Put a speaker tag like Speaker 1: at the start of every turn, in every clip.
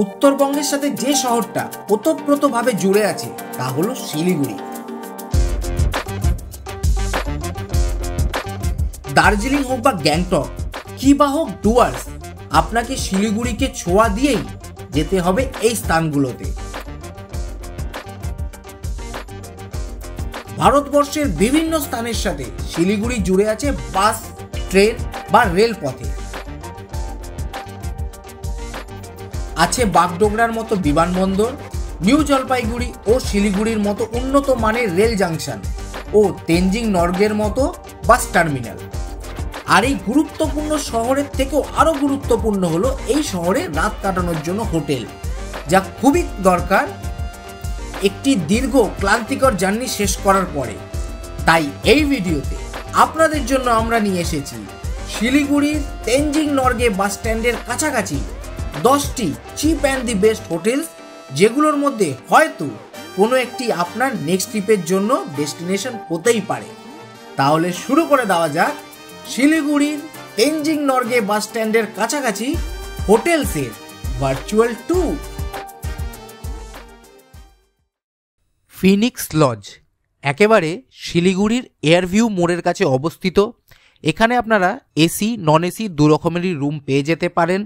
Speaker 1: উত্তরবঙ্গের সাথে যে শহরটা ওতপ্রোতভাবে জুড়ে আছে তা হলো শিলিগুড়ি। দার্জিলিং হোক বা গ্যাংটক কি বা হোক ডুয়ার্স, আপনাকে শিলিগুড়িকে ছোঁয়া দিয়েই যেতে হবে এই স্থানগুলোতে। ভারতবর্ষের বিভিন্ন স্থানের সাথে শিলিগুড়ি জুড়ে আছে বাস, ট্রেন বা রেলপথে। আছে বাগডোগরার মতো বিমানবন্দর, নিউ জলপাইগুড়ি ও শিলিগুড়ির মতো উন্নত মানের রেল জাংশন ও তেনজিং নর্গের মতো বাস টার্মিনাল। আর এই গুরুত্বপূর্ণ শহরের থেকেও আরও গুরুত্বপূর্ণ হলো এই শহরে রাত কাটানোর জন্য হোটেল, যা খুবই দরকার একটি দীর্ঘ ক্লান্তিকর জার্নি শেষ করার পরে। তাই এই ভিডিওতে আপনাদের জন্য আমরা নিয়ে এসেছি শিলিগুড়ির তেনজিং নর্গে বাস স্ট্যান্ডের কাছাকাছি 10টি chip and the best hotels, যেগুলোর মধ্যে হয়তো কোনো একটি আপনার নেক্সট ট্রিপের জন্য ডেস্টিনেশন হতেই পারে। তাহলে শুরু করে দেওয়া যাক শিলিগুড়ির তেনজিং নর্গে বাস স্ট্যান্ডের কাছাকাছি হোটেলসের ভার্চুয়াল ট্যুর।
Speaker 2: ফিনিক্স লজ একেবারে শিলিগুড়ির এয়ারভিউ মোড়ের কাছে অবস্থিত। এখানে আপনারা এসি, নন এসি দু রকমেরই রুম পেয়ে যেতে পারেন।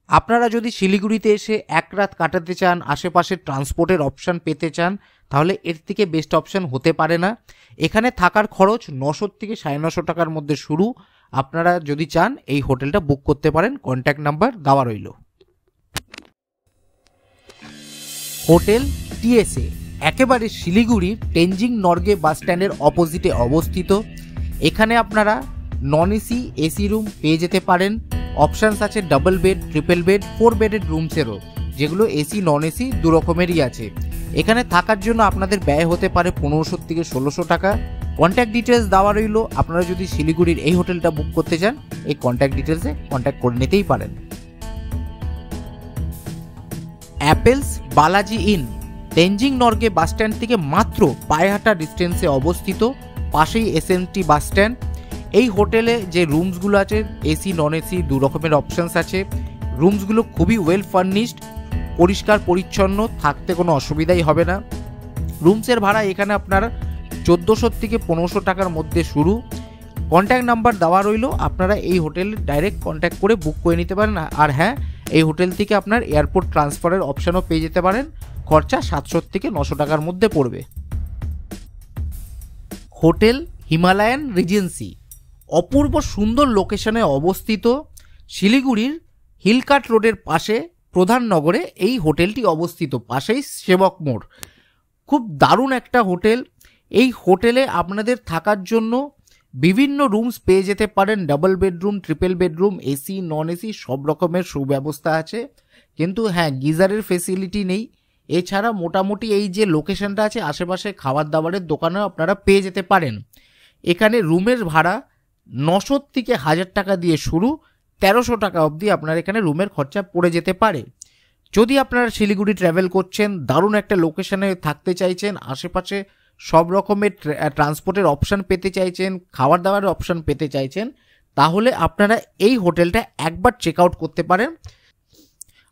Speaker 2: আপনারা যদি শিলিগুড়িতে এসে এক রাত কাটাতে চান, আশেপাশে ট্রান্সপোর্টের অপশান পেতে চান, তাহলে এর থেকে বেস্ট অপশান হতে পারে না। এখানে থাকার খরচ 900 থেকে 950 টাকার মধ্যে শুরু। আপনারা যদি চান এই হোটেলটা বুক করতে পারেন, কন্ট্যাক্ট নাম্বার দেওয়া রইল। হোটেল টিএসএ একেবারে শিলিগুড়ির তেনজিং নর্গে বাস স্ট্যান্ডের অপোজিটে অবস্থিত। এখানে আপনারা নন এসি, এসি রুম পেয়ে যেতে পারেন। অপশানস আছে double bed, triple bed, 4 bedded রুমসেরও, যেগুলো এসি নন এসি দু রকমেরই আছে। এখানে থাকার জন্য আপনাদের ব্যয় হতে পারে 1500 থেকে 1600 টাকা। কন্ট্যাক্ট ডিটেলস দেওয়া রইল। আপনারা যদি শিলিগুড়ির এই হোটেলটা বুক করতে চান, এই কন্ট্যাক্ট ডিটেলসে কন্ট্যাক্ট করে নিতেই পারেন। Apples Balaji in Tenzing Norgay bus stand থেকে মাত্র পায়ে হাঁটা ডিস্টেন্সে অবস্থিত, পাশেই এসএনটি বাস স্ট্যান্ড। এই হোটেলে যে রুমসগুলো আছে এসি নন এসি দু রকমের অপশানস আছে। রুমসগুলো খুবই ওয়েল ফার্নিশড, পরিষ্কার পরিচ্ছন্ন, থাকতে কোনো অসুবিধাই হবে না। রুমসের ভাড়া এখানে আপনার 1400 থেকে 1500 টাকার মধ্যে শুরু। কন্ট্যাক্ট নাম্বার দেওয়া রইল, আপনারা এই হোটেলে ডাইরেক্ট কন্ট্যাক্ট করে বুক করে নিতে পারেন। আর হ্যাঁ, এই হোটেল থেকে আপনার এয়ারপোর্ট ট্রান্সফারের অপশানও পেয়ে যেতে পারেন। খরচা 700 থেকে 900 টাকার মধ্যে পড়বে। হোটেল হিমালয়ান রিজেন্সি অপূর্ব সুন্দর লোকেশনে অবস্থিত। শিলিগুড়ির হিলকাট রোডের পাশে প্রধান নগরে এই হোটেলটি অবস্থিত, পাশেই সেবক মোড়। খুব দারুণ একটা হোটেল। এই হোটেলে আপনাদের থাকার জন্য বিভিন্ন রুমস পেয়ে যেতে পারেন, double bedroom, triple bedroom, AC non AC সব রকমের সুব্যবস্থা আছে। কিন্তু হ্যাঁ, গিজারের ফেসিলিটি নেই। এছাড়া মোটামুটি এই যে লোকেশনটা আছে, আশেপাশে খাবার দাবারের দোকানেও আপনারা পেয়ে যেতে পারেন। এখানে রুমের ভাড়া 900 থেকে 1000 টাকা দিয়ে শুরু, 1300 টাকা অবধি আপনার এখানে রুমের খরচা পড়ে যেতে পারে। যদি আপনারা শিলিগুড়ি ট্রাভেল করছেন, দারুণ একটা লোকেশনে থাকতে চাইছেন, আশেপাশে সব রকমের ট্রান্সপোর্টের অপশান পেতে চাইছেন, খাবার দাবারের অপশান পেতে চাইছেন, তাহলে আপনারা এই হোটেলটা একবার চেক আউট করতে পারেন।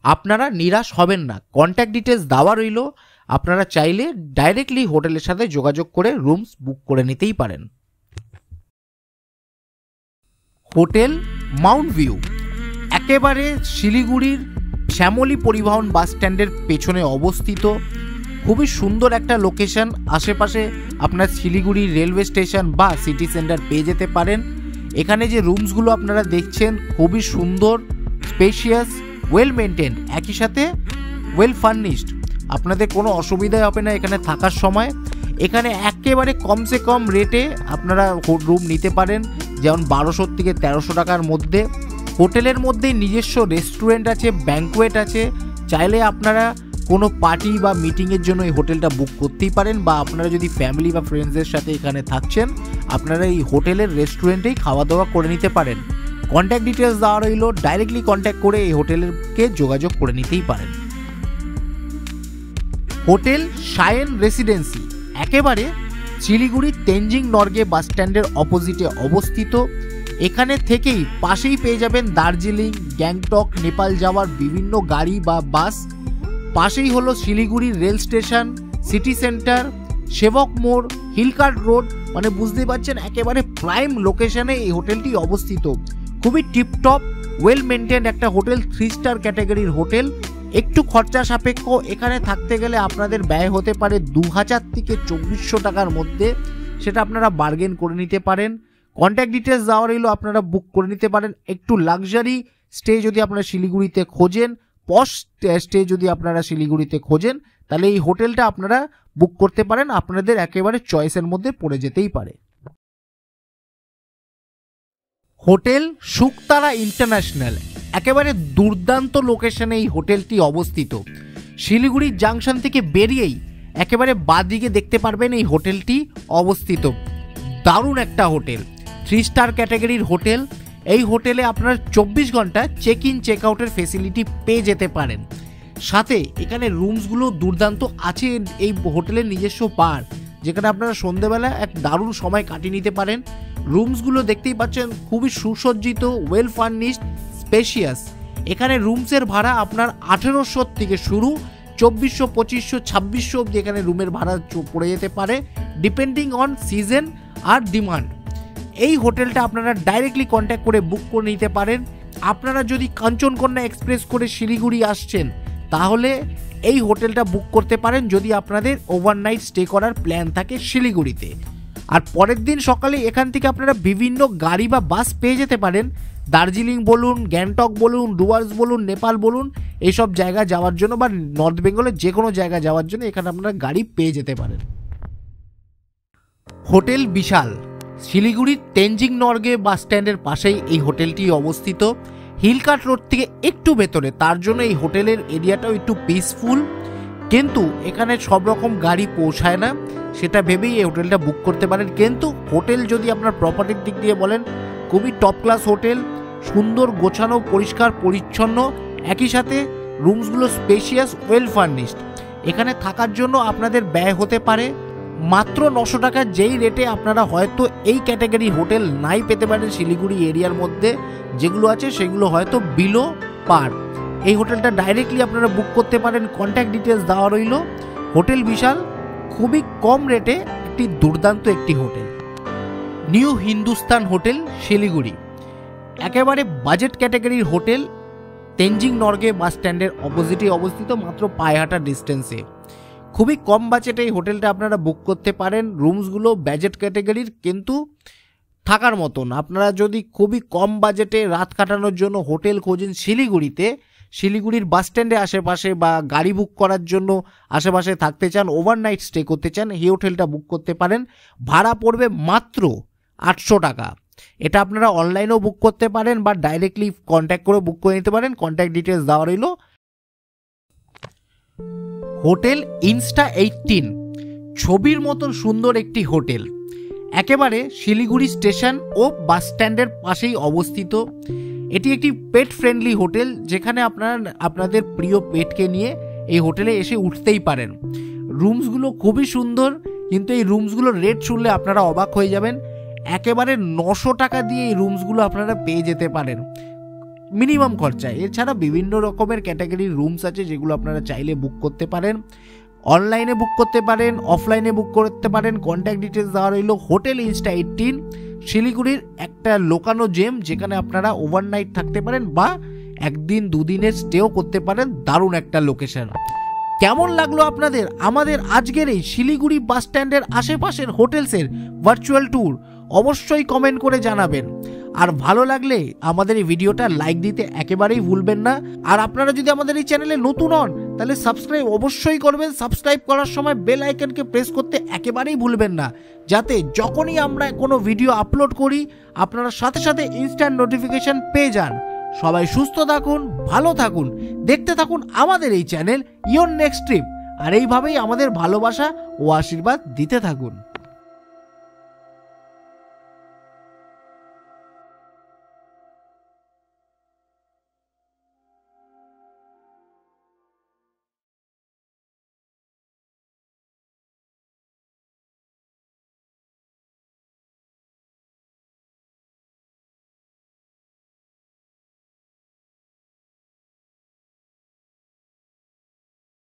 Speaker 2: আপনারা নিরাশ হবেন না। কন্ট্যাক্ট ডিটেলস দেওয়া রইল, আপনারা চাইলে ডাইরেক্টলি হোটেলের সাথে যোগাযোগ করে রুমস বুক করে নিতেই পারেন। হোটেল মাউন্ট ভিউ একেবারে শিলিগুড়ির শ্যামলী পরিবহন বাস স্ট্যান্ডের পেছনে অবস্থিত। খুবই সুন্দর একটা লোকেশন। আশেপাশে আপনার শিলিগুড়ি রেলওয়ে স্টেশন বা সিটি সেন্টার পেয়ে যেতে পারেন। এখানে যে রুমসগুলো আপনারা দেখছেন খুবই সুন্দর, স্পেশিয়াস, ওয়েল মেনটেন, একই সাথে ওয়েল ফার্নিশড। আপনাদের কোনো অসুবিধাই হবে না এখানে থাকার সময়। এখানে একেবারে কমসে কম রেটে আপনারা রুম নিতে পারেন, যেমন 1200 থেকে 1300 টাকার মধ্যে। হোটেলের মধ্যে নিজস্ব রেস্টুরেন্ট আছে, ব্যাঙ্কোয়েট আছে। চাইলে আপনারা কোনো পার্টি বা মিটিংয়ের জন্য এই হোটেলটা বুক করতেই পারেন, বা আপনারা যদি ফ্যামিলি বা ফ্রেন্ডসদের সাথে এখানে থাকছেন, আপনারা এই হোটেলের রেস্টুরেন্টেই খাওয়া দাওয়া করে নিতে পারেন। কন্ট্যাক্ট ডিটেলস দেওয়া রইল, ডাইরেক্টলি কন্ট্যাক্ট করে এই হোটেলকে যোগাযোগ করে নিতেই পারেন। হোটেল সায়েন রেসিডেন্সি একেবারে শিলিগুড়ির তেনজিং নর্গে বাস স্ট্যান্ডের অপোজিটে অবস্থিত। এখানে থেকেই পাশেই পেয়ে যাবেন দার্জিলিং, গ্যাংটক, নেপাল যাওয়ার বিভিন্ন গাড়ি বা বাস। পাশেই হলো শিলিগুড়ির রেল স্টেশন, সিটি সেন্টার, সেবক মোড়, হিলকার্ট রোড, মানে বুঝতেই পারছেন একেবারে প্রাইম লোকেশনে এই হোটেলটি অবস্থিত। খুবই টিপটপ ওয়েল মেনটেন্ড একটা হোটেল, 3 স্টার ক্যাটাগরির হোটেল। একটু খরচা সাপেক্ষ, এখানে থাকতে গেলে আপনাদের ব্যয় হতে পারে 2000 থেকে 2400 টাকার মধ্যে, সেটা আপনারা বার্গেন করে নিতে পারেন। কন্ট্যাক্ট ডিটেলস দেওয়া রইল, আপনারা বুক করে নিতে পারেন। একটু লাক্সারি স্টে যদি আপনারা শিলিগুড়িতে খোঁজেন, পশ স্টে যদি আপনারা শিলিগুড়িতে খোঁজেন, তাহলে এই হোটেলটা আপনারা বুক করতে পারেন, আপনাদের একেবারে চয়েসের মধ্যে পড়ে যেতেই পারে। হোটেল শুকতারা ইন্টারন্যাশনাল, একেবারে দুর্দান্ত লোকেশনে এই হোটেলটি অবস্থিত। শিলিগুড়ি জাংশন থেকে বেরিয়েই একেবারে বাঁদিকে দেখতে পারবেন এই হোটেলটি অবস্থিত। দারুণ একটা হোটেল, 3 স্টার ক্যাটাগরির হোটেল। এই হোটেলে আপনারা 24 ঘন্টা চেক ইন চেক আউটের ফেসিলিটি পেয়ে যেতে পারেন। সাথে এখানে রুমসগুলো দুর্দান্ত আছে। এই হোটেলের নিজস্ব বার, যেখানে আপনারা সন্ধ্যেবেলা এক দারুণ সময় কাটিয়ে নিতে পারেন। রুমসগুলো দেখতেই পাচ্ছেন খুবই সুসজ্জিত, ওয়েল ফার্নিশড, স্পেশিয়াস। এখানে রুমসের ভাড়া আপনার 1800 থেকে শুরু, 2400, 2500, 2600 অব্দি এখানে রুমের ভাড়া পড়ে যেতে পারে, ডিপেন্ডিং অন সিজন আর ডিমান্ড। এই হোটেলটা আপনারা ডাইরেক্টলি কন্ট্যাক্ট করে বুক করে নিতে পারেন। আপনারা যদি কাঞ্চনকন্যা এক্সপ্রেস করে শিলিগুড়ি আসছেন, তাহলে এই হোটেলটা বুক করতে পারেন যদি আপনাদের ওভারনাইট স্টে করার প্ল্যান থাকে শিলিগুড়িতে। আর পরের দিন সকালে এখান থেকে আপনারা বিভিন্ন গাড়ি বা বাস পেয়ে যেতে পারেন, দার্জিলিং বলুন, গ্যাংটক বলুন, ডুয়ার্স বলুন, নেপাল বলুন, এইসব জায়গা যাওয়ার জন্য বা নর্থ বেঙ্গলের যে কোনো জায়গা যাওয়ার জন্য এখানে আপনারা গাড়ি পেয়ে যেতে পারেন। হোটেল বিশাল, শিলিগুড়ির তেনজিং নর্গে বাস স্ট্যান্ডের পাশেই এই হোটেলটি অবস্থিত। হিলকার্ট রোড থেকে একটু ভেতরে, তার জন্য এই হোটেলের এরিয়াটাও একটু পিসফুল, কিন্তু এখানে সব রকম গাড়ি পৌঁছায় না, সেটা ভেবেই এই হোটেলটা বুক করতে পারেন। কিন্তু হোটেল যদি আপনার প্রপার্টির দিক দিয়ে বলেন, খুবই টপ ক্লাস হোটেল, সুন্দর গোছানো, পরিষ্কার পরিচ্ছন্ন, একই সাথে রুমসগুলো স্পেশিয়াস, ওয়েল ফার্নিশড। এখানে থাকার জন্য আপনাদের ব্যয় হতে পারে মাত্র 900 টাকা, যেই রেটে আপনারা হয়তো এই ক্যাটাগরি হোটেল নাই পেতে পারেন শিলিগুড়ি এরিয়ার মধ্যে। যেগুলো আছে সেগুলো হয়তো বিলো পার। এই হোটেলটা ডাইরেক্টলি আপনারা বুক করতে পারেন, কন্ট্যাক্ট ডিটেলস দেওয়া রইল। হোটেল বিশাল, খুবই কম রেটে একটি দুর্দান্ত একটি hotel. New Hindustan hotel Siliguri, একেবারে বাজেট ক্যাটাগরির হোটেল, তেনজিং নর্গে বাস স্ট্যান্ডের অপোজিটে অবস্থিত, মাত্র পায়ে হাঁটার ডিস্টেন্সে। খুবই কম বাজেটে এই হোটেলটা আপনারা বুক করতে পারেন। রুমসগুলো বাজেট ক্যাটাগরির, কিন্তু থাকার মতন। আপনারা যদি খুবই কম বাজেটে রাত কাটানোর জন্য হোটেল খোঁজেন শিলিগুড়িতে, শিলিগুড়ির বাস স্ট্যান্ডে আশেপাশে বা গাড়ি বুক করার জন্য আশেপাশে থাকতে চান, ওভারনাইট স্টে করতে চান, এই হোটেলটা বুক করতে পারেন। ভাড়া পড়বে মাত্র 800 টাকা। এটা আপনারা অনলাইনেও বুক করতে পারেন বা ডাইরেক্টলি কন্ট্যাক্ট করে বুক করে নিতে পারেন, কন্ট্যাক্ট ডিটেলস দেওয়া রইল। হোটেল ইনস্টা 18, ছবির মতন সুন্দর একটি হোটেল, একেবারে শিলিগুড়ি স্টেশন ও বাস স্ট্যান্ডের পাশেই অবস্থিত। এটি একটি পেট ফ্রেন্ডলি হোটেল, যেখানে আপনারা আপনাদের প্রিয় পেটকে নিয়ে এই হোটেলে এসে উঠতেই পারেন। রুমসগুলো খুবই সুন্দর, কিন্তু এই রুমসগুলোর রেট শুনলে আপনারা অবাক হয়ে যাবেন। একেবারে 900 টাকা দিয়ে এই রুমসগুলো আপনারা পেয়ে যেতে পারেন মিনিমাম খরচায়। এছাড়া বিভিন্ন রকমের ক্যাটাগরির রুমস আছে, যেগুলো আপনারা চাইলে বুক করতে পারেন। অনলাইনে বুক করতে পারেন, অফলাইনে বুক করতে পারেন, কন্ট্যাক্ট ডিটেলস দেওয়া রইল। হোটেল ইনস্টা 18 শিলিগুড়ির একটা লোকানো জেম, যেখানে আপনারা ওভারনাইট থাকতে পারেন বা একদিন দুদিনের স্টেও করতে পারেন। দারুণ একটা লোকেশন। কেমন লাগলো আপনাদের আমাদের আজকের এই শিলিগুড়ি বাস স্ট্যান্ডের আশেপাশের হোটেলসের ভার্চুয়াল ট্যুর? অবশ্যই কমেন্ট করে জানাবেন। আর ভালো লাগলে আমাদের এই ভিডিওটা লাইক দিতে একেবারেই ভুলবেন না। আর আপনারা যদি আমাদের এই চ্যানেলে নতুন হন, তাহলে সাবস্ক্রাইব অবশ্যই করবেন। সাবস্ক্রাইব করার সময় বেল আইকনকে প্রেস করতে একেবারেই ভুলবেন না, যাতে যখনই আমরা কোনো ভিডিও আপলোড করি আপনারা সাথে সাথে ইনস্ট্যান্ট নোটিফিকেশন পেয়ে যান। সবাই সুস্থ থাকুন, ভালো থাকুন, দেখতে থাকুন আমাদের এই চ্যানেল ইওর নেক্সট ট্রিপ। আর এইভাবেই আমাদের ভালোবাসা ও আশীর্বাদ দিতে থাকুন।